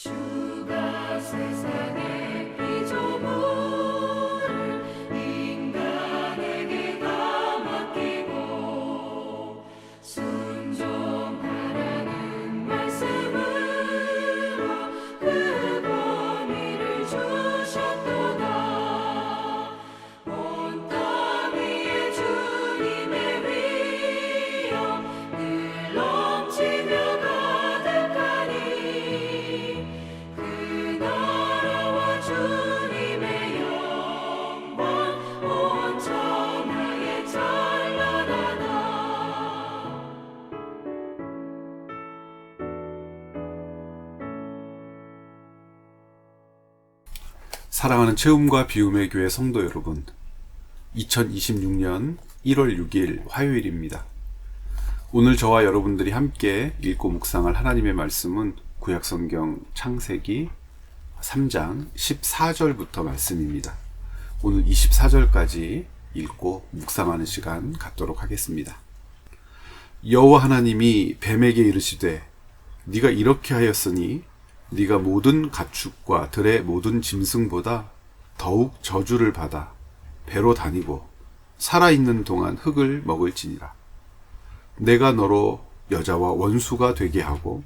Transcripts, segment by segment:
주가 세상의 피조물을 인간에게 다 맡기고 순종하라는 말씀으로 그 권위를 주셨도다. 온 땅 위에 주님의 위엄 늘 넘치며 가득하니 그 나라와 주님의 영광 온 천하에 찬란하다. 사랑하는 체험과 비움의 교회 성도 여러분, 2026년 1월 6일 화요일입니다. 오늘 저와 여러분들이 함께 읽고 묵상할 하나님의 말씀은 구약성경 창세기 3장 14절부터 말씀입니다. 오늘 24절까지 읽고 묵상하는 시간 갖도록 하겠습니다. 여호와 하나님이 뱀에게 이르시되 네가 이렇게 하였으니 네가 모든 가축과 들의 모든 짐승보다 더욱 저주를 받아 배로 다니고 살아있는 동안 흙을 먹을지니라. 내가 너로 여자와 원수가 되게 하고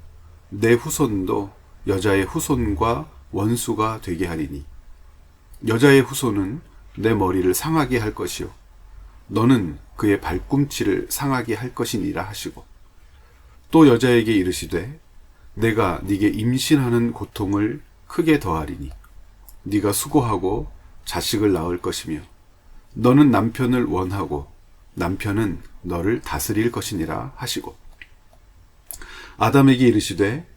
내 후손도 여자의 후손과 원수가 되게 하리니 여자의 후손은 내 머리를 상하게 할 것이요 너는 그의 발꿈치를 상하게 할 것이니라 하시고 또 여자에게 이르시되 내가 네게 임신하는 고통을 크게 더하리니 네가 수고하고 자식을 낳을 것이며 너는 남편을 원하고 남편은 너를 다스릴 것이니라 하시고 아담에게 이르시되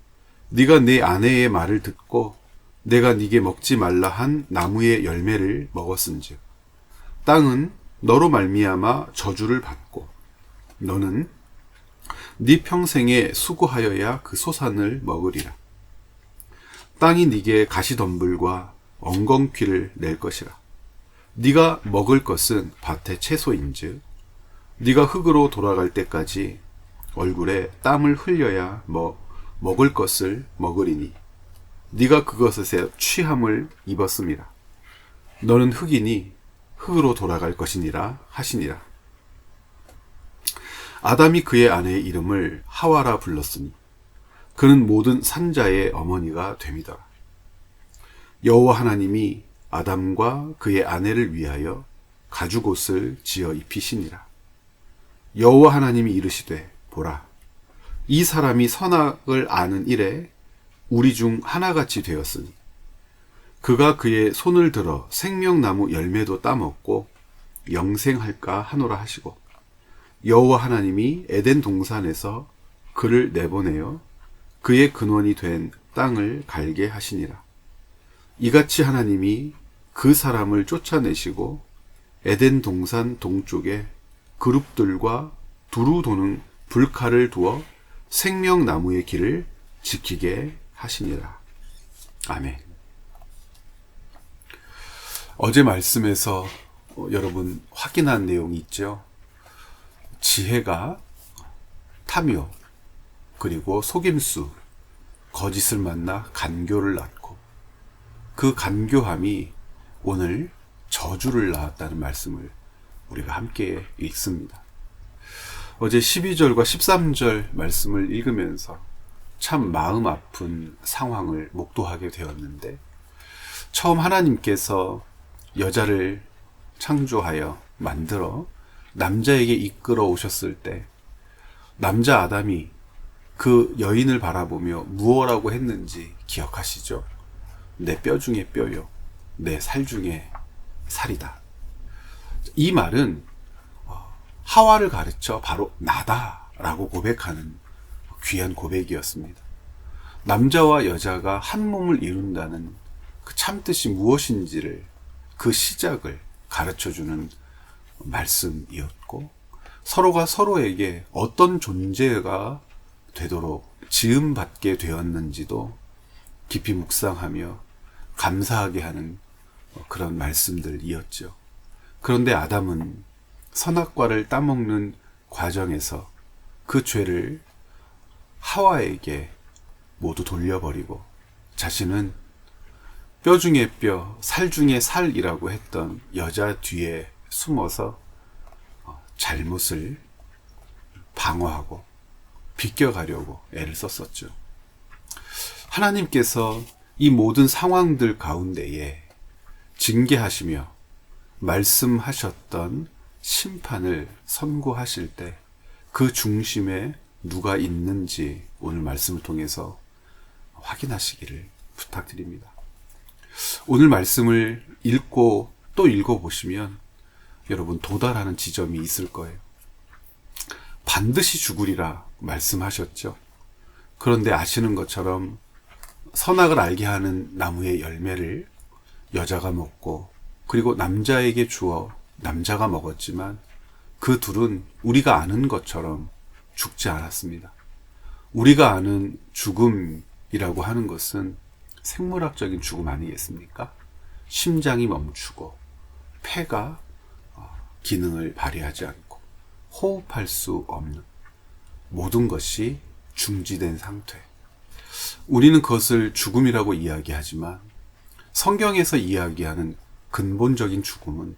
네가 네 아내의 말을 듣고 내가 네게 먹지 말라 한 나무의 열매를 먹었은즉 땅은 너로 말미암아 저주를 받고 너는 네 평생에 수고하여야 그 소산을 먹으리라. 땅이 네게 가시덤불과 엉겅퀴를 낼 것이라. 네가 먹을 것은 밭의 채소인즉 네가 흙으로 돌아갈 때까지 얼굴에 땀을 흘려야 먹을 것을 먹으리니 네가 그것에 취함을 입었음이라. 너는 흙이니 흙으로 돌아갈 것이니라 하시니라. 아담이 그의 아내의 이름을 하와라 불렀으니 그는 모든 산자의 어머니가 됨이더라. 여호와 하나님이 아담과 그의 아내를 위하여 가죽옷을 지어 입히시니라. 여호와 하나님이 이르시되 보라 이 사람이 선악을 아는 일에 우리 중 하나같이 되었으니 그가 그의 손을 들어 생명나무 열매도 따먹고 영생할까 하노라 하시고 여호와 하나님이 에덴 동산에서 그를 내보내어 그의 근원이 된 땅을 갈게 하시니라. 이같이 하나님이 그 사람을 쫓아내시고 에덴 동산 동쪽에 그룹들과 두루 도는 불칼을 두어 생명나무의 길을 지키게 하시니라. 아멘. 어제 말씀에서 여러분 확인한 내용이 있죠. 지혜가 탐욕, 그리고 속임수, 거짓을 만나 간교를 낳고 그 간교함이 오늘 저주를 낳았다는 말씀을 우리가 함께 읽습니다. 어제 12절과 13절 말씀을 읽으면서 참 마음 아픈 상황을 목도하게 되었는데 처음 하나님께서 여자를 창조하여 만들어 남자에게 이끌어 오셨을 때 남자 아담이 그 여인을 바라보며 무엇라고 했는지 기억하시죠? 내 뼈 중에 뼈요, 내 살 중에 살이다. 이 말은 하와를 가르쳐 바로 나다라고 고백하는 귀한 고백이었습니다. 남자와 여자가 한 몸을 이룬다는 그 참뜻이 무엇인지를 그 시작을 가르쳐주는 말씀이었고 서로가 서로에게 어떤 존재가 되도록 지음받게 되었는지도 깊이 묵상하며 감사하게 하는 그런 말씀들이었죠. 그런데 아담은 선악과를 따먹는 과정에서 그 죄를 하와에게 모두 돌려버리고 자신은 뼈 중에 뼈, 살 중에 살이라고 했던 여자 뒤에 숨어서 잘못을 방어하고 비껴가려고 애를 썼었죠. 하나님께서 이 모든 상황들 가운데에 징계하시며 말씀하셨던 심판을 선고하실 때 그 중심에 누가 있는지 오늘 말씀을 통해서 확인하시기를 부탁드립니다. 오늘 말씀을 읽고 또 읽어보시면 여러분 도달하는 지점이 있을 거예요. 반드시 죽으리라 말씀하셨죠. 그런데 아시는 것처럼 선악을 알게 하는 나무의 열매를 여자가 먹고 그리고 남자에게 주어 남자가 먹었지만 그 둘은 우리가 아는 것처럼 죽지 않았습니다. 우리가 아는 죽음이라고 하는 것은 생물학적인 죽음 아니겠습니까? 심장이 멈추고 폐가 기능을 발휘하지 않고 호흡할 수 없는 모든 것이 중지된 상태. 우리는 그것을 죽음이라고 이야기하지만 성경에서 이야기하는 근본적인 죽음은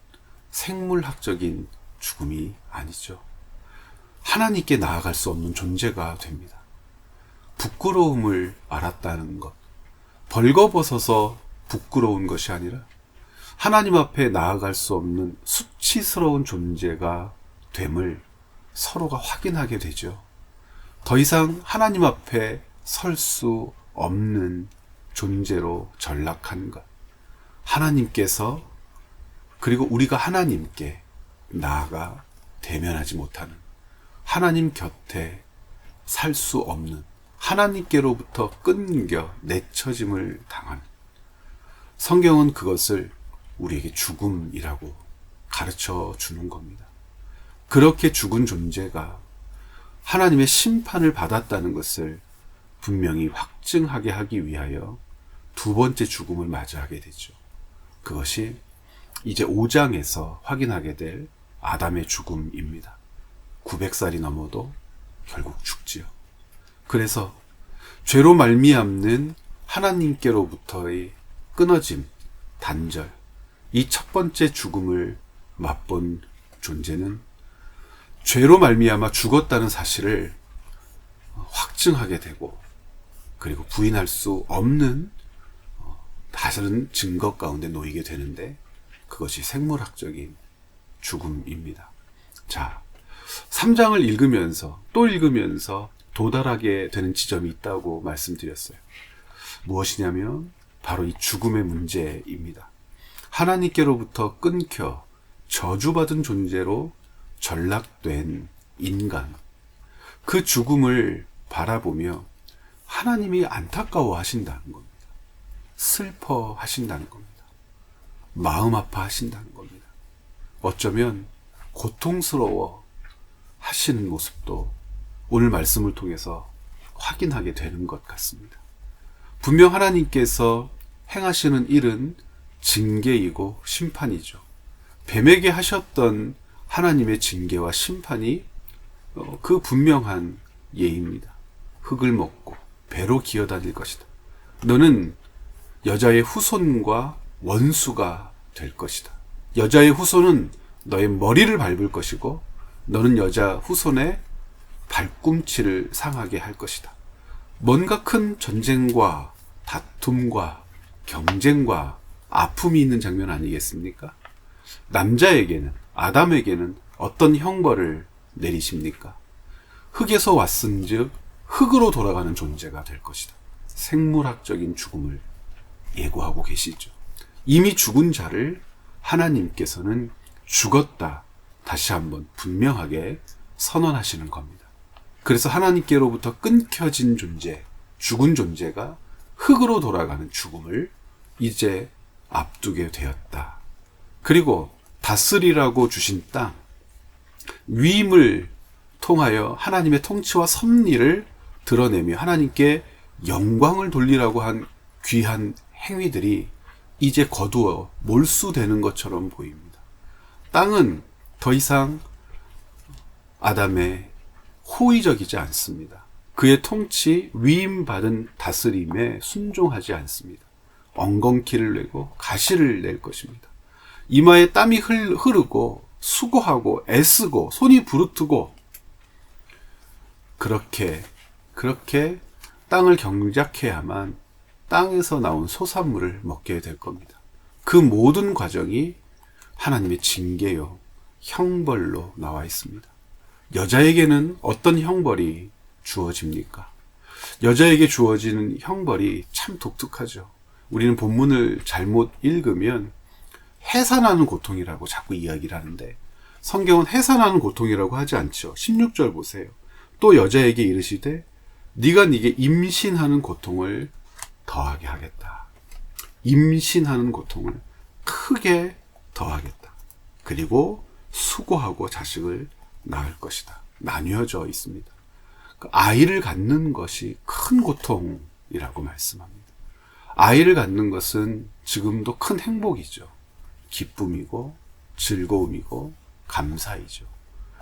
생물학적인 죽음이 아니죠. 하나님께 나아갈 수 없는 존재가 됩니다. 부끄러움을 알았다는 것, 벌거벗어서 부끄러운 것이 아니라 하나님 앞에 나아갈 수 없는 수치스러운 존재가 됨을 서로가 확인하게 되죠. 더 이상 하나님 앞에 설 수 없는 존재로 전락한 것. 하나님께서 그리고 우리가 하나님께 나아가 대면하지 못하는, 하나님 곁에 살 수 없는, 하나님께로부터 끊겨 내쳐짐을 당하는, 성경은 그것을 우리에게 죽음이라고 가르쳐 주는 겁니다. 그렇게 죽은 존재가 하나님의 심판을 받았다는 것을 분명히 확증하게 하기 위하여 두 번째 죽음을 맞이하게 되죠. 그것이 이제 5장에서 확인하게 될 아담의 죽음입니다. 900살이 넘어도 결국 죽지요. 그래서 죄로 말미암는 하나님께로부터의 끊어짐, 단절, 이 첫 번째 죽음을 맛본 존재는 죄로 말미암아 죽었다는 사실을 확증하게 되고 그리고 부인할 수 없는 다른 증거 가운데 놓이게 되는데 그것이 생물학적인 죽음입니다. 자, 3장을 읽으면서 또 읽으면서 도달하게 되는 지점이 있다고 말씀드렸어요. 무엇이냐면 바로 이 죽음의 문제입니다. 하나님께로부터 끊겨 저주받은 존재로 전락된 인간, 그 죽음을 바라보며 하나님이 안타까워 하신다는 겁니다. 슬퍼 하신다는 겁니다. 마음 아파 하신다는 겁니다. 어쩌면 고통스러워 하시는 모습도 오늘 말씀을 통해서 확인하게 되는 것 같습니다. 분명 하나님께서 행하시는 일은 징계이고 심판이죠. 뱀에게 하셨던 하나님의 징계와 심판이 그 분명한 예입니다. 흙을 먹고 배로 기어다닐 것이다. 너는 여자의 후손과 원수가 될 것이다. 여자의 후손은 너의 머리를 밟을 것이고 너는 여자 후손의 발꿈치를 상하게 할 것이다. 뭔가 큰 전쟁과 다툼과 경쟁과 아픔이 있는 장면 아니겠습니까? 남자에게는, 아담에게는 어떤 형벌을 내리십니까? 흙에서 왔은즉 흙으로 돌아가는 존재가 될 것이다. 생물학적인 죽음을 예고하고 계시죠. 이미 죽은 자를 하나님께서는 죽었다 다시 한번 분명하게 선언하시는 겁니다. 그래서 하나님께로부터 끊겨진 존재, 죽은 존재가 흙으로 돌아가는 죽음을 이제 앞두게 되었다. 그리고 다스리라고 주신 땅, 위임을 통하여 하나님의 통치와 섭리를 드러내며 하나님께 영광을 돌리라고 한 귀한 행위들이 이제 거두어 몰수되는 것처럼 보입니다. 땅은 더 이상 아담의 호의적이지 않습니다. 그의 통치, 위임받은 다스림에 순종하지 않습니다. 엉겅퀴를 내고 가시를 낼 것입니다. 이마에 땀이 흐르고 수고하고 애쓰고 손이 부르트고 그렇게 땅을 경작해야만 땅에서 나온 소산물을 먹게 될 겁니다. 그 모든 과정이 하나님의 징계요, 형벌로 나와 있습니다. 여자에게는 어떤 형벌이 주어집니까? 여자에게 주어지는 형벌이 참 독특하죠. 우리는 본문을 잘못 읽으면 해산하는 고통이라고 자꾸 이야기를 하는데 성경은 해산하는 고통이라고 하지 않죠. 16절 보세요. 또 여자에게 이르시되 네가 네게 임신하는 고통을 더하게 하겠다. 임신하는 고통을 크게 더하겠다. 그리고 수고하고 자식을 낳을 것이다. 나뉘어져 있습니다. 아이를 갖는 것이 큰 고통이라고 말씀합니다. 아이를 갖는 것은 지금도 큰 행복이죠. 기쁨이고 즐거움이고 감사이죠.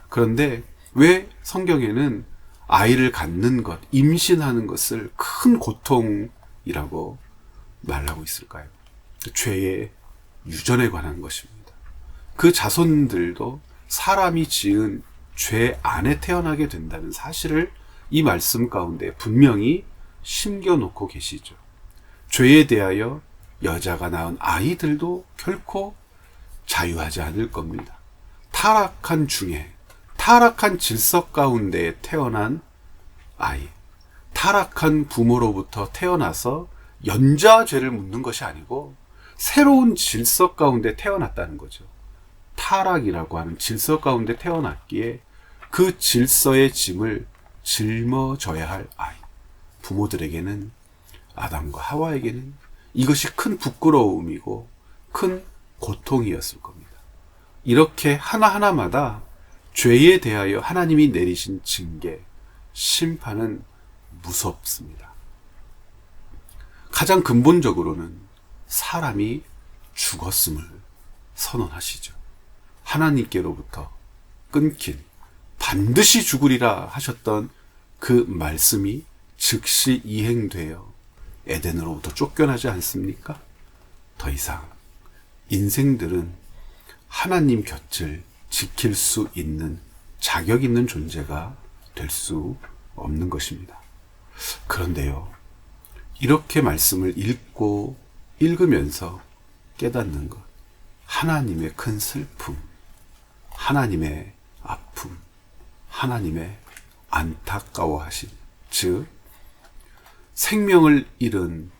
그런데 왜 성경에는 아이를 갖는 것, 임신하는 것을 큰 고통이라고 말하고 있을까요? 죄의 유전에 관한 것입니다. 그 자손들도 사람이 지은 죄 안에 태어나게 된다는 사실을 이 말씀 가운데 분명히 심겨놓고 계시죠. 죄에 대하여 여자가 낳은 아이들도 결코 자유하지 않을 겁니다. 타락한 중에, 타락한 질서 가운데 태어난 아이, 타락한 부모로부터 태어나서 연좌죄를 묻는 것이 아니고 새로운 질서 가운데 태어났다는 거죠. 타락이라고 하는 질서 가운데 태어났기에 그 질서의 짐을 짊어져야 할 아이. 부모들에게는, 아담과 하와에게는 이것이 큰 부끄러움이고 큰 고통이었을 겁니다. 이렇게 하나하나마다 죄에 대하여 하나님이 내리신 징계, 심판은 무섭습니다. 가장 근본적으로는 사람이 죽었음을 선언하시죠. 하나님께로부터 끊긴, 반드시 죽으리라 하셨던 그 말씀이 즉시 이행되어 에덴으로부터 쫓겨나지 않습니까? 더 이상 인생들은 하나님 곁을 지킬 수 있는 자격 있는 존재가 될 수 없는 것입니다. 그런데요, 이렇게 말씀을 읽으면서 깨닫는 것, 하나님의 큰 슬픔, 하나님의 아픔, 하나님의 안타까워하심, 즉 생명을 잃은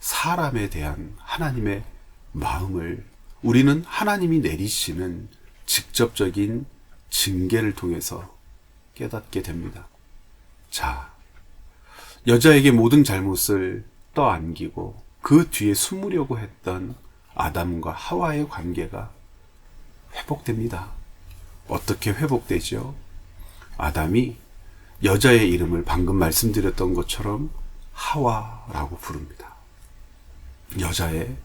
사람에 대한 하나님의 마음을 우리는 하나님이 내리시는 직접적인 징계를 통해서 깨닫게 됩니다. 자, 여자에게 모든 잘못을 떠안기고 그 뒤에 숨으려고 했던 아담과 하와의 관계가 회복됩니다. 어떻게 회복되죠? 아담이 여자의 이름을 방금 말씀드렸던 것처럼 하와라고 부릅니다. 여자의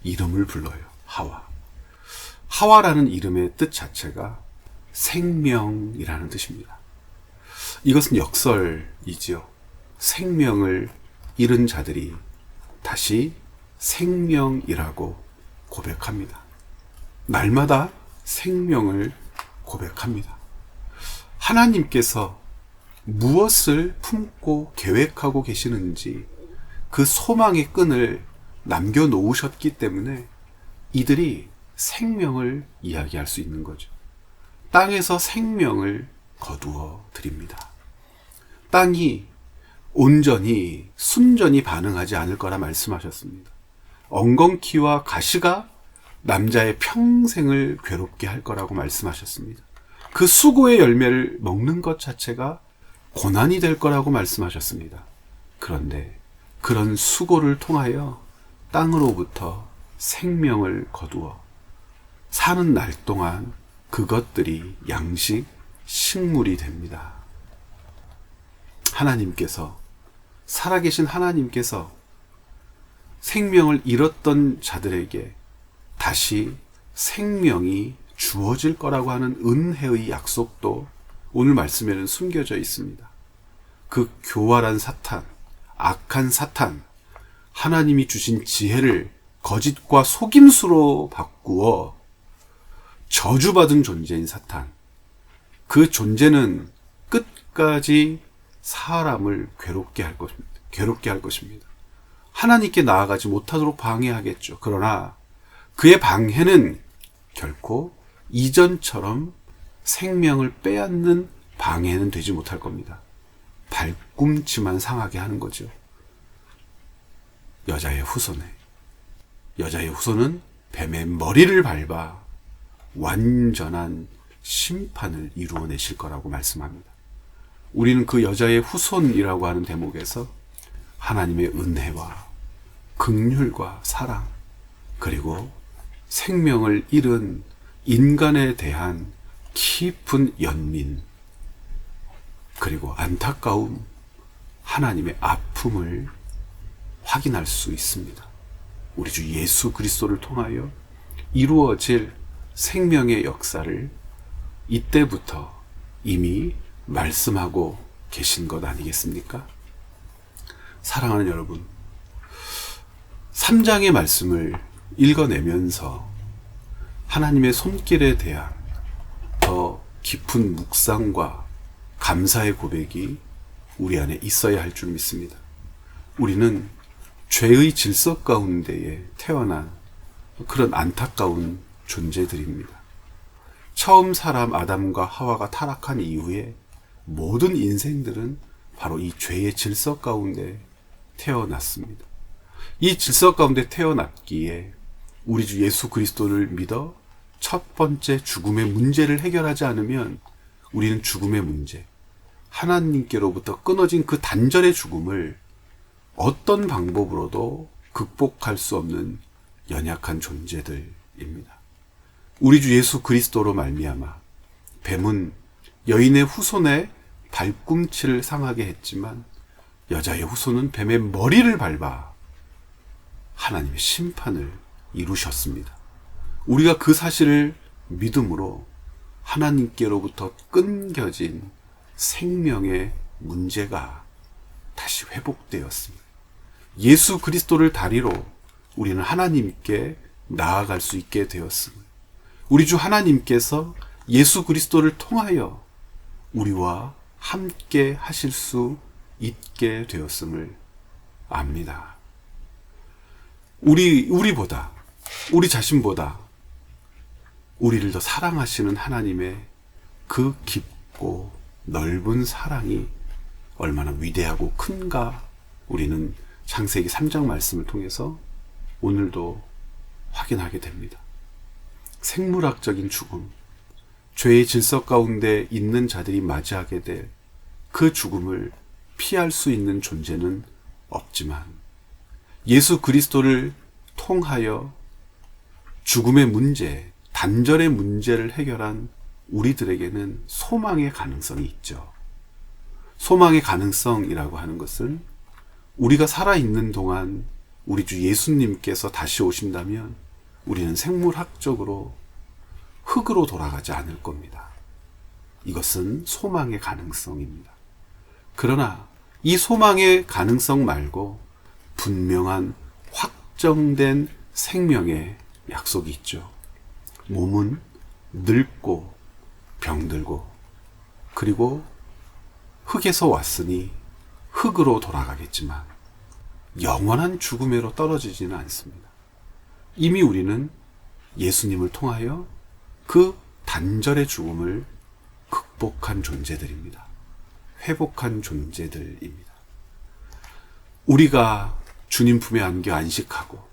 이름을 불러요. 하와. 하와라는 이름의 뜻 자체가 생명이라는 뜻입니다. 이것은 역설이지요. 생명을 잃은 자들이 다시 생명이라고 고백합니다. 날마다 생명을 고백합니다. 하나님께서 무엇을 품고 계획하고 계시는지 그 소망의 끈을 남겨놓으셨기 때문에 이들이 생명을 이야기할 수 있는 거죠. 땅에서 생명을 거두어 드립니다. 땅이 온전히 순전히 반응하지 않을 거라 말씀하셨습니다. 엉겅퀴와 가시가 남자의 평생을 괴롭게 할 거라고 말씀하셨습니다. 그 수고의 열매를 먹는 것 자체가 고난이 될 거라고 말씀하셨습니다. 그런데 그런 수고를 통하여 땅으로부터 생명을 거두어 사는 날 동안 그것들이 양식, 식물이 됩니다. 하나님께서, 살아계신 하나님께서 생명을 잃었던 자들에게 다시 생명이 주어질 거라고 하는 은혜의 약속도 오늘 말씀에는 숨겨져 있습니다. 그 교활한 사탄, 악한 사탄, 하나님이 주신 지혜를 거짓과 속임수로 바꾸어 저주받은 존재인 사탄, 그 존재는 끝까지 사람을 괴롭게 할 것입니다. 하나님께 나아가지 못하도록 방해하겠죠. 그러나 그의 방해는 결코 이전처럼 생명을 빼앗는 방해는 되지 못할 겁니다. 발꿈치만 상하게 하는 거죠. 여자의 후손은 뱀의 머리를 밟아 완전한 심판을 이루어내실 거라고 말씀합니다. 우리는 그 여자의 후손이라고 하는 대목에서 하나님의 은혜와 긍휼과 사랑, 그리고 생명을 잃은 인간에 대한 깊은 연민, 그리고 안타까움, 하나님의 아픔을 확인할 수 있습니다. 우리 주 예수 그리스도를 통하여 이루어질 생명의 역사를 이때부터 이미 말씀하고 계신 것 아니겠습니까? 사랑하는 여러분, 3장의 말씀을 읽어내면서 하나님의 손길에 대한 더 깊은 묵상과 감사의 고백이 우리 안에 있어야 할 줄 믿습니다. 우리는 죄의 질서 가운데에 태어난 그런 안타까운 존재들입니다. 처음 사람 아담과 하와가 타락한 이후에 모든 인생들은 바로 이 죄의 질서 가운데 태어났습니다. 이 질서 가운데 태어났기에 우리 주 예수 그리스도를 믿어 첫 번째 죽음의 문제를 해결하지 않으면 우리는 죽음의 문제, 하나님께로부터 끊어진 그 단절의 죽음을 어떤 방법으로도 극복할 수 없는 연약한 존재들입니다. 우리 주 예수 그리스도로 말미암아 뱀은 여인의 후손의 발꿈치를 상하게 했지만 여자의 후손은 뱀의 머리를 밟아 하나님의 심판을 이루셨습니다. 우리가 그 사실을 믿음으로 하나님께로부터 끊겨진 생명의 문제가 다시 회복되었습니다. 예수 그리스도를 다리로 우리는 하나님께 나아갈 수 있게 되었습니다. 우리 주 하나님께서 예수 그리스도를 통하여 우리와 함께 하실 수 있게 되었음을 압니다. 우리 자신보다 우리를 더 사랑하시는 하나님의 그 깊고 넓은 사랑이 얼마나 위대하고 큰가 우리는 창세기 3장 말씀을 통해서 오늘도 확인하게 됩니다. 생물학적인 죽음, 죄의 질서 가운데 있는 자들이 맞이하게 될 그 죽음을 피할 수 있는 존재는 없지만 예수 그리스도를 통하여 죽음의 문제, 단절의 문제를 해결한 우리들에게는 소망의 가능성이 있죠. 소망의 가능성이라고 하는 것은 우리가 살아있는 동안 우리 주 예수님께서 다시 오신다면 우리는 생물학적으로 흙으로 돌아가지 않을 겁니다. 이것은 소망의 가능성입니다. 그러나 이 소망의 가능성 말고 분명한 확정된 생명의 약속이 있죠. 몸은 늙고 병들고 그리고 흙에서 왔으니 흙으로 돌아가겠지만 영원한 죽음으로 떨어지지는 않습니다. 이미 우리는 예수님을 통하여 그 단절의 죽음을 극복한 존재들입니다. 회복한 존재들입니다. 우리가 주님 품에 안겨 안식하고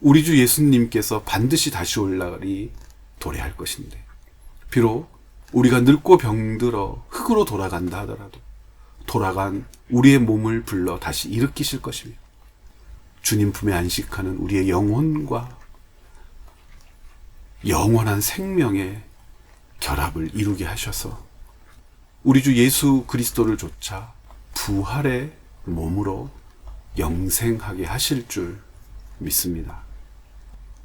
우리 주 예수님께서 반드시 다시 올 날이 도래할 것인데 비록 우리가 늙고 병들어 흙으로 돌아간다 하더라도 돌아간 우리의 몸을 불러 다시 일으키실 것이며 주님 품에 안식하는 우리의 영혼과 영원한 생명의 결합을 이루게 하셔서 우리 주 예수 그리스도를 조차 부활의 몸으로 영생하게 하실 줄 믿습니다.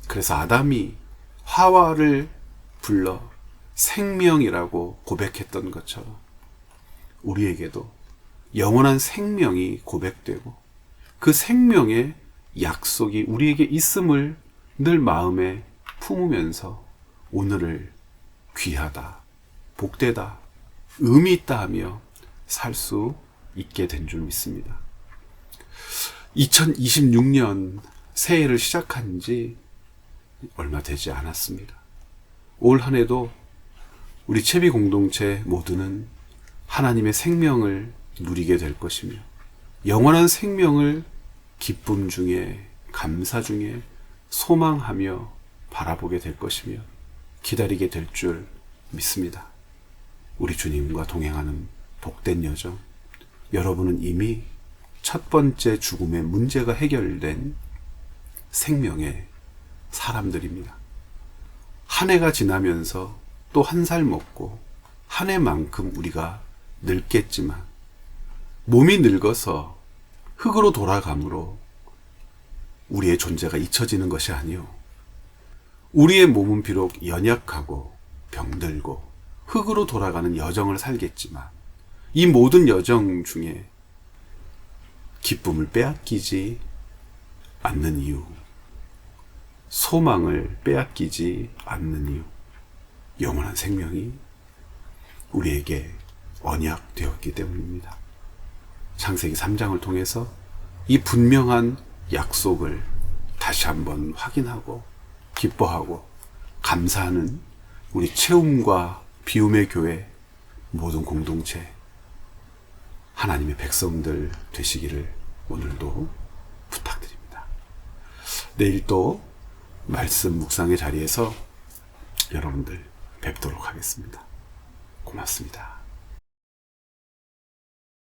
그래서 아담이 하와를 불러 생명이라고 고백했던 것처럼 우리에게도 영원한 생명이 고백되고 그 생명의 약속이 우리에게 있음을 늘 마음에 품으면서 오늘을 귀하다, 복되다, 의미 있다 하며 살 수 있게 된 줄 믿습니다. 2026년 새해를 시작한 지 얼마 되지 않았습니다. 올 한 해도 우리 채비 공동체 모두는 하나님의 생명을 누리게 될 것이며 영원한 생명을 기쁨 중에 감사 중에 소망하며 바라보게 될 것이며 기다리게 될 줄 믿습니다. 우리 주님과 동행하는 복된 여정, 여러분은 이미 첫 번째 죽음의 문제가 해결된 생명의 사람들입니다. 한 해가 지나면서 또 한 살 먹고 한 해만큼 우리가 늙겠지만 몸이 늙어서 흙으로 돌아가므로 우리의 존재가 잊혀지는 것이 아니요, 우리의 몸은 비록 연약하고 병들고 흙으로 돌아가는 여정을 살겠지만 이 모든 여정 중에 기쁨을 빼앗기지 않는 이유, 소망을 빼앗기지 않는 이유, 영원한 생명이 우리에게 언약되었기 때문입니다. 창세기 3장을 통해서 이 분명한 약속을 다시 한번 확인하고 기뻐하고 감사하는 우리 채움과 비움의 교회 모든 공동체 하나님의 백성들 되시기를 오늘도 부탁드립니다. 내일 또 말씀 묵상의 자리에서 여러분들 뵙도록 하겠습니다. 고맙습니다.